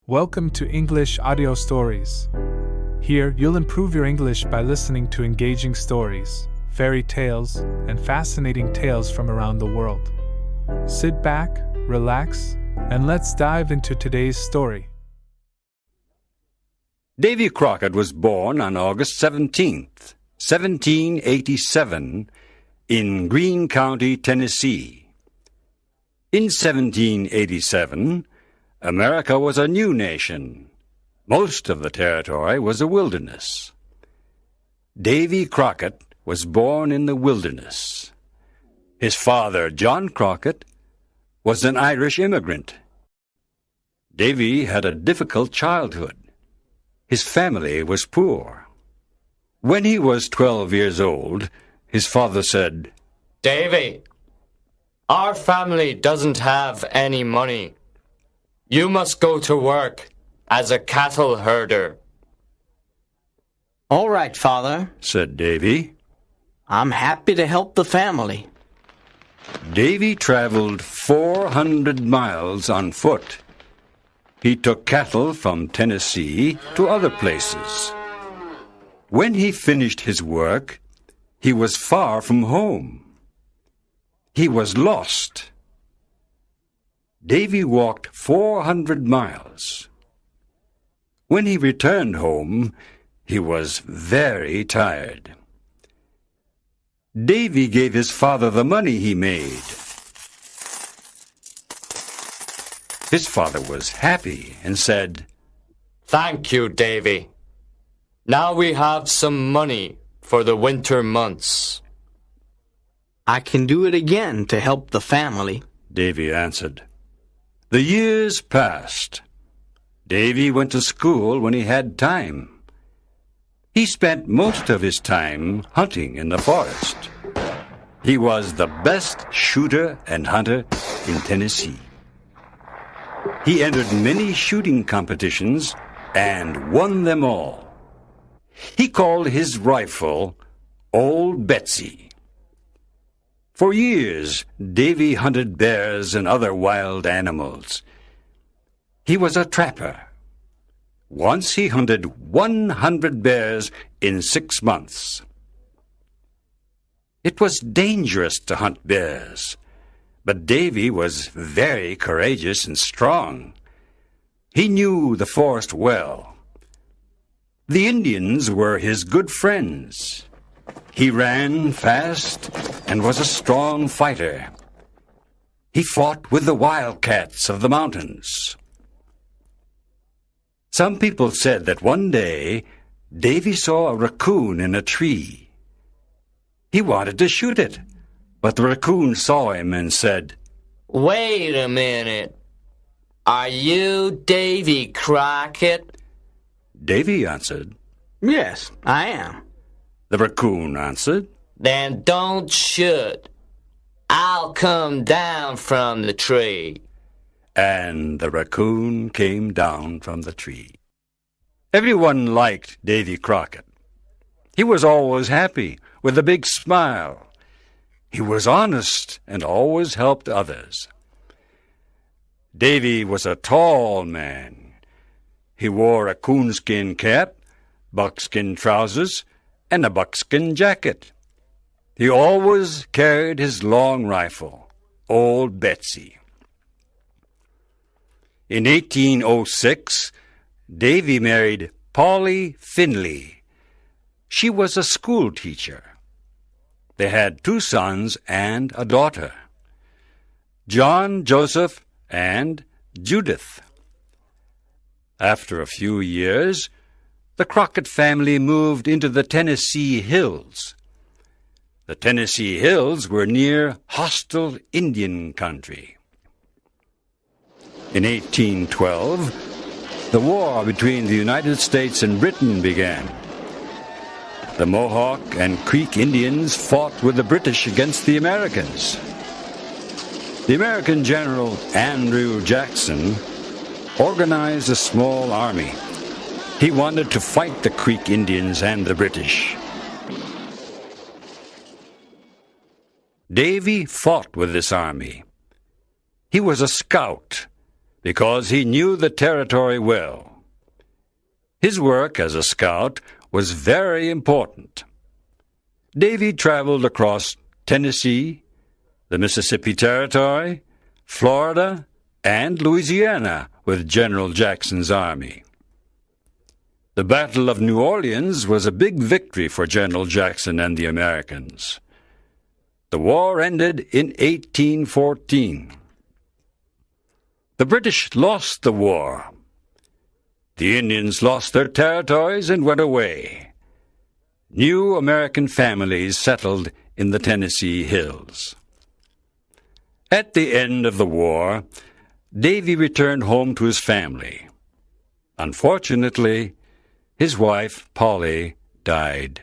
Welcome to English Audio Stories. Here, you'll improve your English by listening to engaging stories, fairy tales, and fascinating tales from around the world. Sit back, relax, and let's dive into today's story. Davy Crockett was born on August 17th, 1787, in Greene County, Tennessee. In 1787, America was a new nation. Most of the territory was a wilderness. Davy Crockett was born in the wilderness. His father, John Crockett, was an Irish immigrant. Davy had a difficult childhood. His family was poor. When he was 12 years old, his father said, "Davy, our family doesn't have any money. You must go to work as a cattle herder." "All right, Father," said Davy. "I'm happy to help the family." Davy traveled 400 miles on foot. He took cattle from Tennessee to other places. When he finished his work, he was far from home. He was lost. Davy walked 400 miles. When he returned home, he was very tired. Davy gave his father the money he made. His father was happy and said, "Thank you, Davy. Now we have some money for the winter months." "I can do it again to help the family," Davy answered. The years passed. Davy went to school when he had time. He spent most of his time hunting in the forest. He was the best shooter and hunter in Tennessee. He entered many shooting competitions and won them all. He called his rifle Old Betsy. For years, Davy hunted bears and other wild animals. He was a trapper. Once he hunted 100 bears in 6 months. It was dangerous to hunt bears, but Davy was very courageous and strong. He knew the forest well. The Indians were his good friends. He ran fast and was a strong fighter. He fought with the wildcats of the mountains. Some people said that one day Davy saw a raccoon in a tree. He wanted to shoot it, but the raccoon saw him and said, "Wait a minute. Are you Davy Crockett?" Davy answered. "Yes, I am." The raccoon answered, "Then don't shoot. I'll come down from the tree." And the raccoon came down from the tree. Everyone liked Davy Crockett. He was always happy, with a big smile. He was honest and always helped others. Davy was a tall man. He wore a coonskin cap, buckskin trousers, and a buckskin jacket. He always carried his long rifle, Old Betsy. In 1806, Davy married Polly Finley. She was a school teacher. They had 2 sons and a daughter, John, Joseph, and Judith. After a few years, the Crockett family moved into the Tennessee Hills. The Tennessee Hills were near hostile Indian country. In 1812, the war between the United States and Britain began. The Mohawk and Creek Indians fought with the British against the Americans. The American General Andrew Jackson organized a small army. He wanted to fight the Creek Indians and the British. Davy fought with this army. He was a scout. because he knew the territory well. His work as a scout was very important. Davy traveled across Tennessee, the Mississippi Territory, Florida, and Louisiana with General Jackson's army. The Battle of New Orleans was a big victory for General Jackson and the Americans. The war ended in 1814. The British lost the war. The Indians lost their territories and went away. New American families settled in the Tennessee hills. At the end of the war, Davy returned home to his family. Unfortunately, his wife, Polly, died.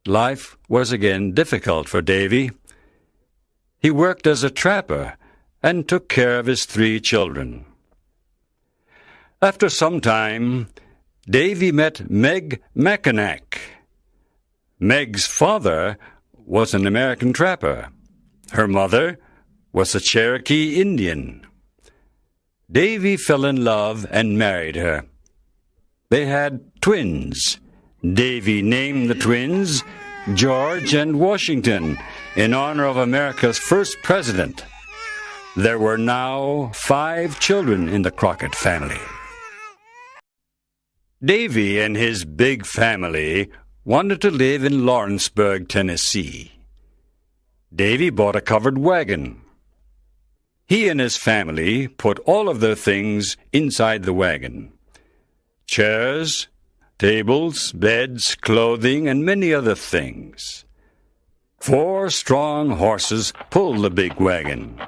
Life was again difficult for Davy. He worked as a trapper and took care of his 3 children. After some time, Davy met Meg Mackinac. Meg's father was an American trapper. Her mother was a Cherokee Indian. Davy fell in love and married her. They had twins. Davy named the twins George and Washington in honor of America's first president. There were now 5 children in the Crockett family. Davy and his big family wanted to live in Lawrenceburg, Tennessee. Davy bought a covered wagon. He and his family put all of their things inside the wagon: chairs, tables, beds, clothing, and many other things. 4 strong horses pulled the big wagon.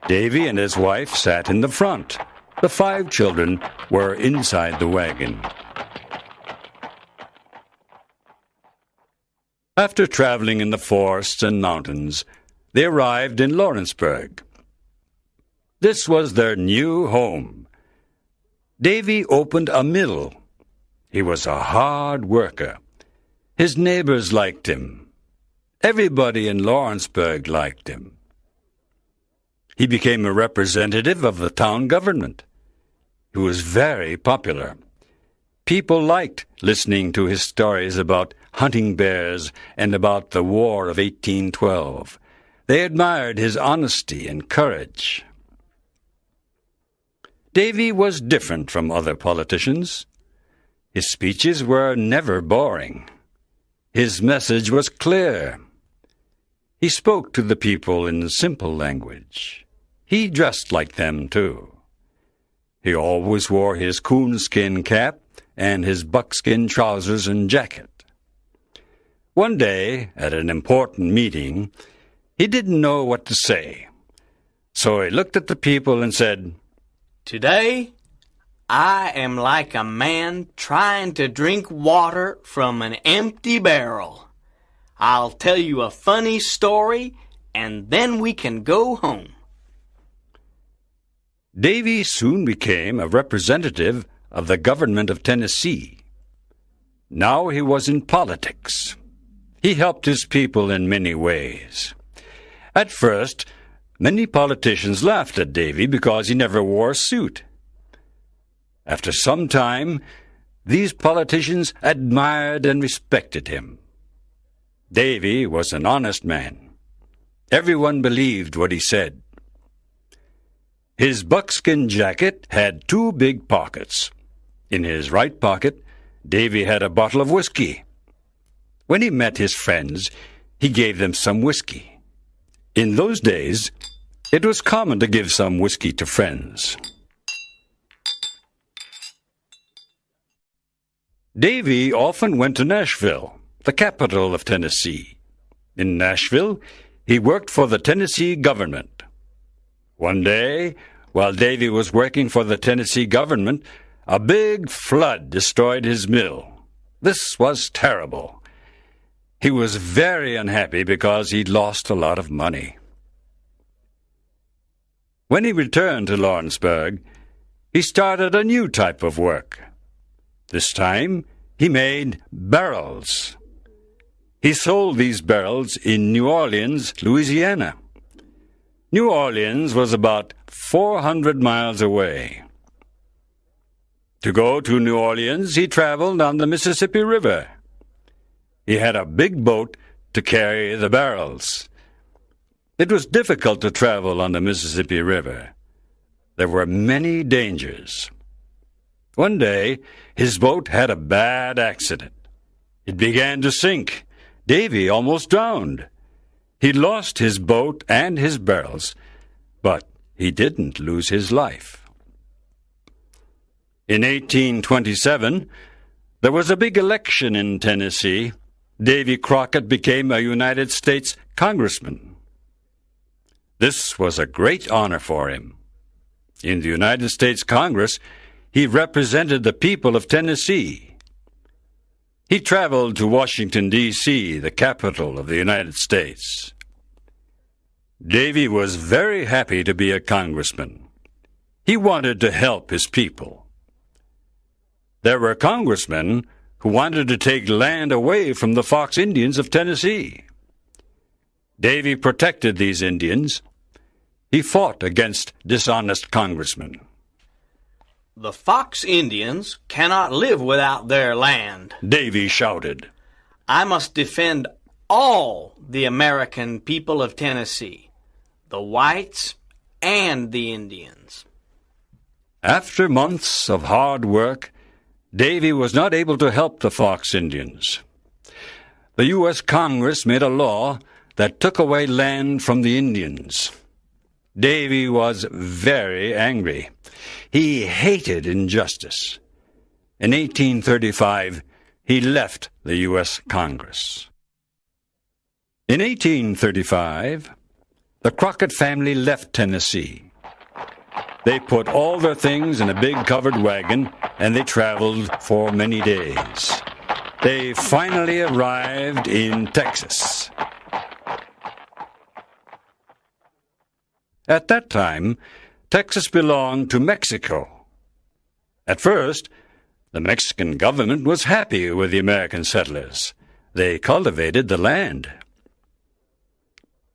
Davy and his wife sat in the front. The 5 children were inside the wagon. After traveling in the forests and mountains, they arrived in Lawrenceburg. This was their new home. Davy opened a mill. He was a hard worker. His neighbors liked him. Everybody in Lawrenceburg liked him. He became a representative of the town government. He was very popular. People liked listening to his stories about hunting bears and about the War of 1812. They admired his honesty and courage. Davy was different from other politicians. His speeches were never boring. His message was clear. He spoke to the people in simple language. He dressed like them, too. He always wore his coonskin cap and his buckskin trousers and jacket. One day, at an important meeting, he didn't know what to say. So he looked at the people and said, "Today, I am like a man trying to drink water from an empty barrel. I'll tell you a funny story, and then we can go home." Davy soon became a representative of the government of Tennessee. Now he was in politics. He helped his people in many ways. At first, many politicians laughed at Davy because he never wore a suit. After some time, these politicians admired and respected him. Davy was an honest man. Everyone believed what he said. His buckskin jacket had 2 big pockets. In his right pocket, Davy had a bottle of whiskey. When he met his friends, he gave them some whiskey. In those days, it was common to give some whiskey to friends. Davy often went to Nashville, the capital of Tennessee. In Nashville, he worked for the Tennessee government. One day, while Davy was working for the Tennessee government, a big flood destroyed his mill. This was terrible. He was very unhappy because he'd lost a lot of money. When he returned to Lawrenceburg, he started a new type of work. This time, he made barrels. He sold these barrels in New Orleans, Louisiana. New Orleans was about 400 miles away. To go to New Orleans, he traveled on the Mississippi River. He had a big boat to carry the barrels. It was difficult to travel on the Mississippi River. There were many dangers. One day, his boat had a bad accident. It began to sink. Davy almost drowned. He lost his boat and his barrels, but he didn't lose his life. In 1827, there was a big election in Tennessee. Davy Crockett became a United States congressman. This was a great honor for him. In the United States Congress, he represented the people of Tennessee. He traveled to Washington, D.C., the capital of the United States. Davy was very happy to be a congressman. He wanted to help his people. There were congressmen who wanted to take land away from the Fox Indians of Tennessee. Davy protected these Indians. He fought against dishonest congressmen. The Fox Indians cannot live without their land, Davy shouted. I must defend all the American people of Tennessee, the whites and the Indians. After months of hard work, Davy was not able to help the Fox Indians. The U.S. Congress made a law that took away land from the Indians. Davy was very angry. He hated injustice. In 1835, he left the U.S. Congress. In 1835, the Crockett family left Tennessee. They put all their things in a big covered wagon, and they traveled for many days. They finally arrived in Texas. At that time, Texas belonged to Mexico. At first, the Mexican government was happy with the American settlers. They cultivated the land.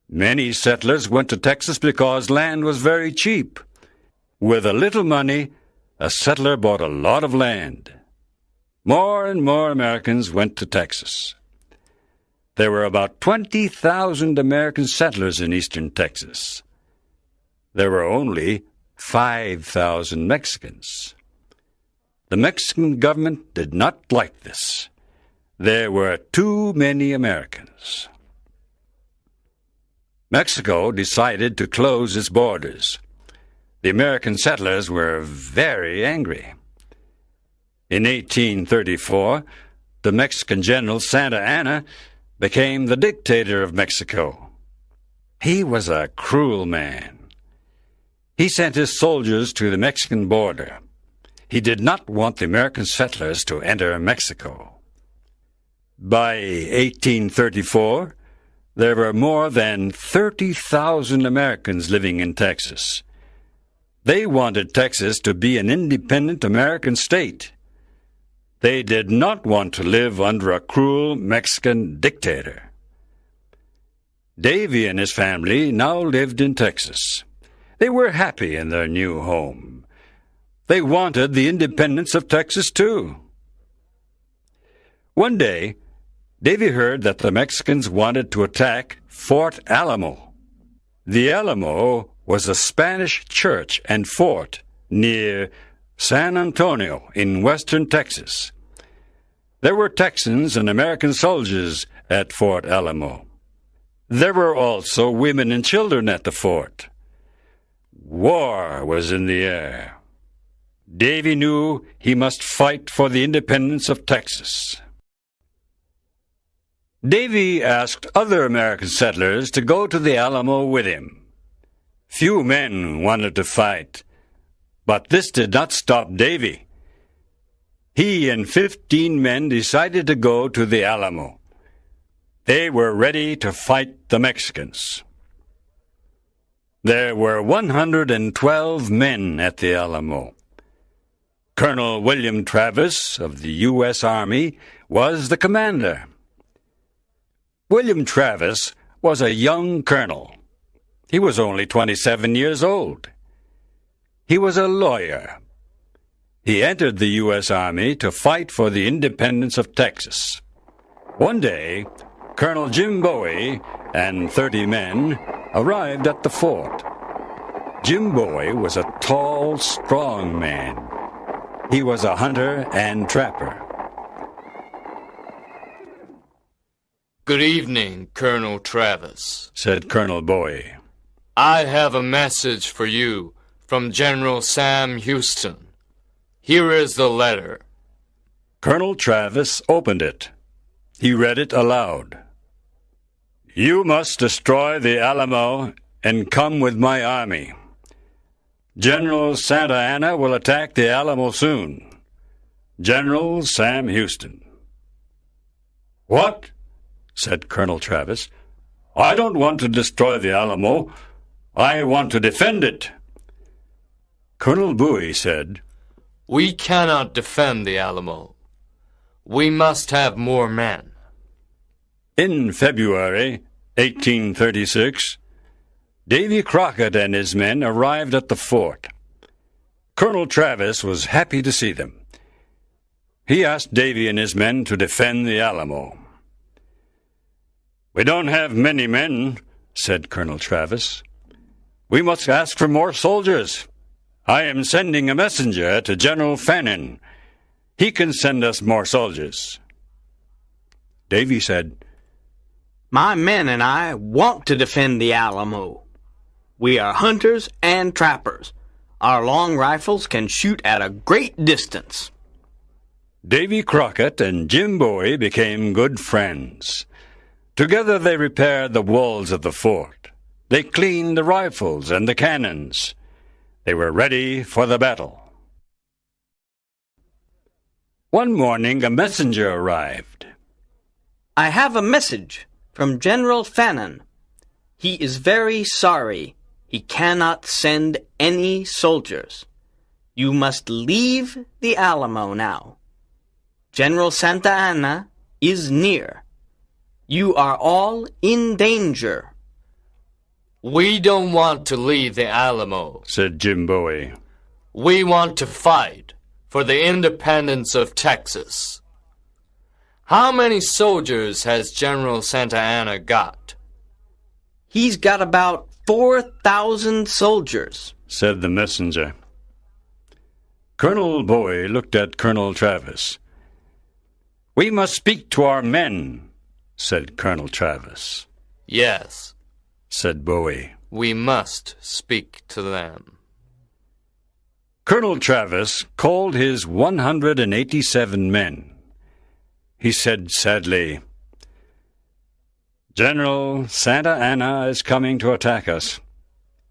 Many settlers went to Texas because land was very cheap. With a little money, a settler bought a lot of land. More and more Americans went to Texas. There were about 20,000 American settlers in eastern Texas. There were only 5,000 Mexicans. The Mexican government did not like this. There were too many Americans. Mexico decided to close its borders. The American settlers were very angry. In 1834, the Mexican general Santa Anna became the dictator of Mexico. He was a cruel man. He sent his soldiers to the Mexican border. He did not want the American settlers to enter Mexico. By 1834, there were more than 30,000 Americans living in Texas. They wanted Texas to be an independent American state. They did not want to live under a cruel Mexican dictator. Davy and his family now lived in Texas. They were happy in their new home. They wanted the independence of Texas, too. One day, Davy heard that the Mexicans wanted to attack Fort Alamo. The Alamo was a Spanish church and fort near San Antonio in western Texas. There were Texans and American soldiers at Fort Alamo. There were also women and children at the fort. War was in the air. Davy knew he must fight for the independence of Texas. Davy asked other American settlers to go to the Alamo with him. Few men wanted to fight, but this did not stop Davy. He and 15 men decided to go to the Alamo. They were ready to fight the Mexicans. There were 112 men at the Alamo. Colonel William Travis of the U.S. Army was the commander. William Travis was a young colonel. He was only 27 years old. He was a lawyer. He entered the U.S. Army to fight for the independence of Texas. One day, Colonel Jim Bowie and 30 men arrived at the fort. Jim Bowie was a tall, strong man. He was a hunter and trapper. Good evening, Colonel Travis, said Colonel Bowie. I have a message for you from General Sam Houston. Here is the letter. Colonel Travis opened it. He read it aloud. You must destroy the Alamo and come with my army. General Santa Anna will attack the Alamo soon. General Sam Houston. What? Said Colonel Travis. I don't want to destroy the Alamo. I want to defend it. Colonel Bowie said, We cannot defend the Alamo. We must have more men. In February 1836, Davy Crockett and his men arrived at the fort. Colonel Travis was happy to see them. He asked Davy and his men to defend the Alamo. We don't have many men, said Colonel Travis. We must ask for more soldiers. I am sending a messenger to General Fannin. He can send us more soldiers. Davy said, My men and I want to defend the Alamo. We are hunters and trappers. Our long rifles can shoot at a great distance. Davy Crockett and Jim Bowie became good friends. Together they repaired the walls of the fort. They cleaned the rifles and the cannons. They were ready for the battle. One morning a messenger arrived. I have a message from General Fannin. He is very sorry. He cannot send any soldiers. You must leave the Alamo now. General Santa Anna is near. You are all in danger. We don't want to leave the Alamo, said Jim Bowie. We want to fight for the independence of Texas. How many soldiers has General Santa Anna got? He's got about 4,000 soldiers, said the messenger. Colonel Bowie looked at Colonel Travis. We must speak to our men, said Colonel Travis. Yes, said Bowie. We must speak to them. Colonel Travis called his 187 men. He said sadly, General Santa Anna is coming to attack us.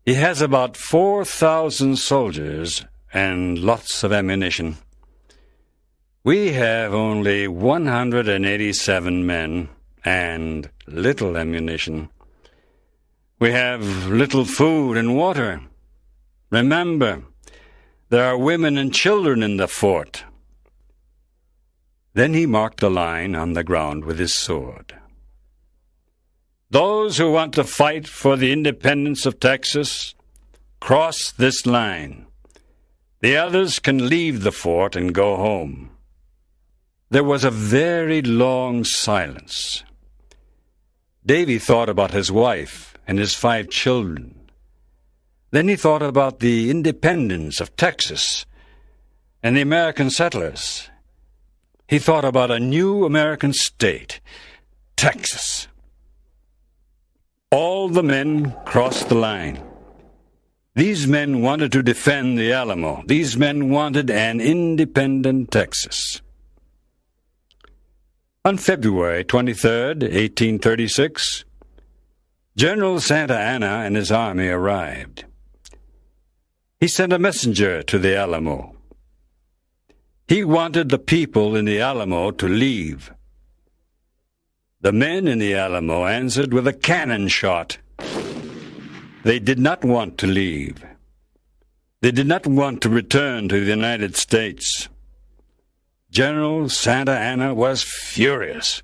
He has about 4,000 soldiers and lots of ammunition. We have only 187 men and little ammunition. We have little food and water. Remember, there are women and children in the fort. Then he marked a line on the ground with his sword. Those who want to fight for the independence of Texas, cross this line. The others can leave the fort and go home. There was a very long silence. Davy thought about his wife and his 5 children. Then he thought about the independence of Texas and the American settlers. He thought about a new American state, Texas. All the men crossed the line. These men wanted to defend the Alamo. These men wanted an independent Texas. On February 23rd, 1836, General Santa Anna and his army arrived. He sent a messenger to the Alamo. He wanted the people in the Alamo to leave. The men in the Alamo answered with a cannon shot. They did not want to leave. They did not want to return to the United States. General Santa Anna was furious.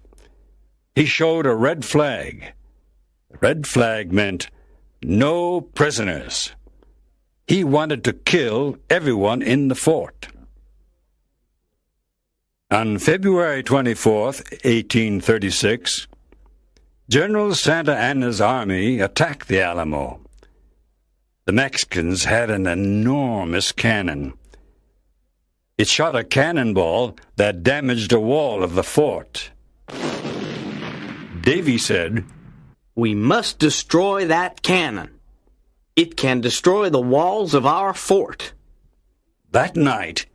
He showed a red flag. The red flag meant, no prisoners. He wanted to kill everyone in the fort. On February 24th, 1836, General Santa Anna's army attacked the Alamo. The Mexicans had an enormous cannon. It shot a cannonball that damaged a wall of the fort. Davy said, "We must destroy that cannon. It can destroy the walls of our fort." That night,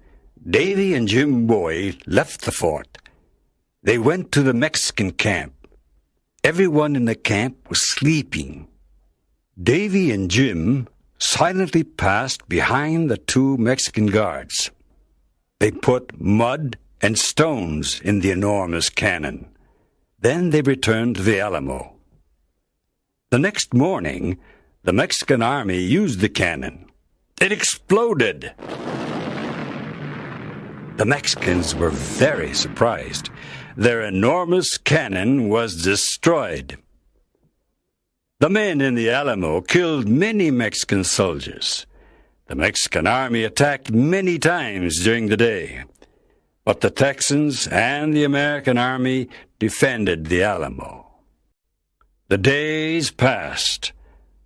Davy and Jim Boy left the fort. They went to the Mexican camp. Everyone in the camp was sleeping. Davy and Jim silently passed behind the two Mexican guards. They put mud and stones in the enormous cannon. Then they returned to the Alamo. The next morning, the Mexican army used the cannon. It exploded. The Mexicans were very surprised. Their enormous cannon was destroyed. The men in the Alamo killed many Mexican soldiers. The Mexican army attacked many times during the day, but the Texans and the American army defended the Alamo. The days passed.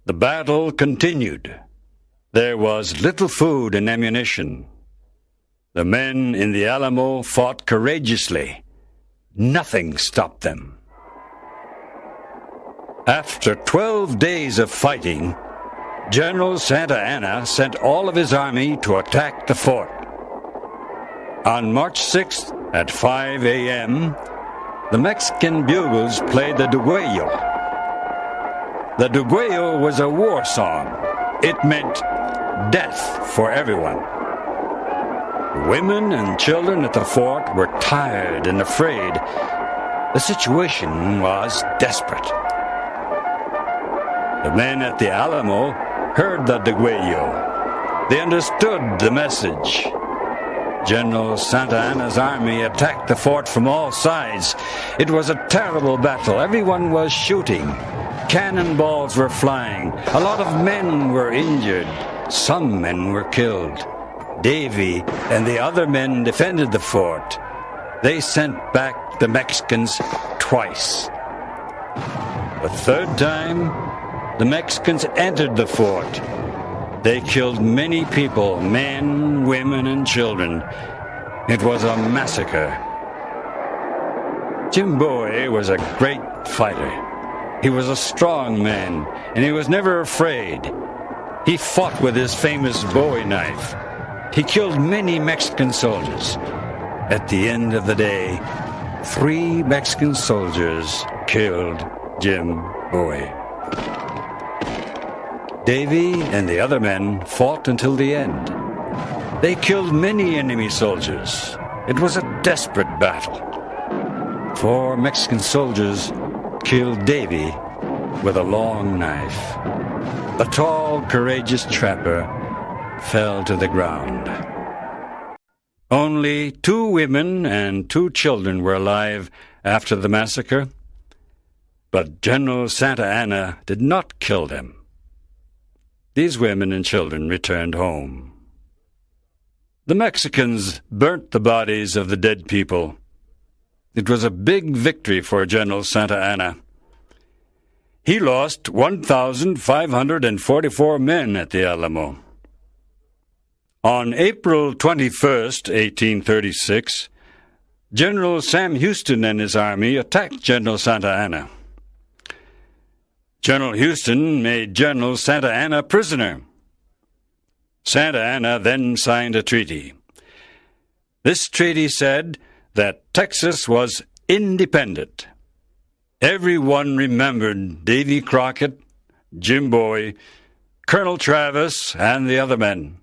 The battle continued. There was little food and ammunition. The men in the Alamo fought courageously. Nothing stopped them. After 12 days of fighting, General Santa Anna sent all of his army to attack the fort. On March 6th at 5 a.m., the Mexican bugles played the Duguello. The Duguello was a war song. It meant death for everyone. Women and children at the fort were tired and afraid. The situation was desperate. The men at the Alamo heard the Duguello. They understood the message. General Santa Anna's army attacked the fort from all sides. It was a terrible battle. Everyone was shooting. Cannonballs were flying. A lot of men were injured. Some men were killed. Davy and the other men defended the fort. They sent back the Mexicans twice. The third time, the Mexicans entered the fort. They killed many people, men, women, and children. It was a massacre. Jim Boy was a great fighter. He was a strong man, and he was never afraid. He fought with his famous Bowie knife. He killed many Mexican soldiers. At the end of the day, 3 Mexican soldiers killed Jim Bowie. Davy and the other men fought until the end. They killed many enemy soldiers. It was a desperate battle. 4 Mexican soldiers killed Davy with a long knife. The tall, courageous trapper fell to the ground. Only 2 women and 2 children were alive after the massacre, but General Santa Anna did not kill them. These women and children returned home. The Mexicans burnt the bodies of the dead people. It was a big victory for General Santa Anna. He lost 1,544 men at the Alamo. On April 21st, 1836, General Sam Houston and his army attacked General Santa Anna. General Houston made General Santa Anna prisoner. Santa Anna then signed a treaty. This treaty said that Texas was independent. Everyone remembered Davy Crockett, Jim Boy, Colonel Travis, and the other men.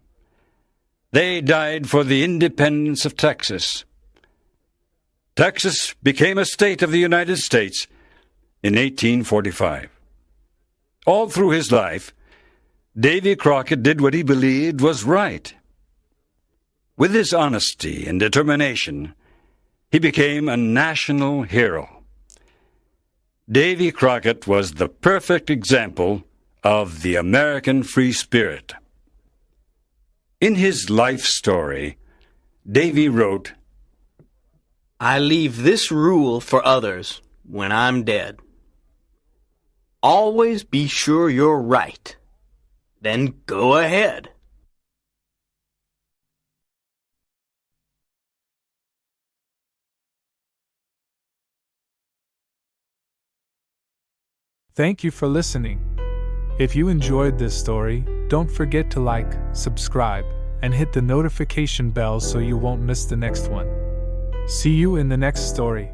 They died for the independence of Texas. Texas became a state of the United States in 1845. All through his life, Davy Crockett did what he believed was right. With his honesty and determination, he became a national hero. Davy Crockett was the perfect example of the American free spirit. In his life story, Davy wrote, I leave this rule for others when I'm dead. Always be sure you're right. Then go ahead. Thank you for listening. If you enjoyed this story, don't forget to like, subscribe, and hit the notification bell so you won't miss the next one. See you in the next story.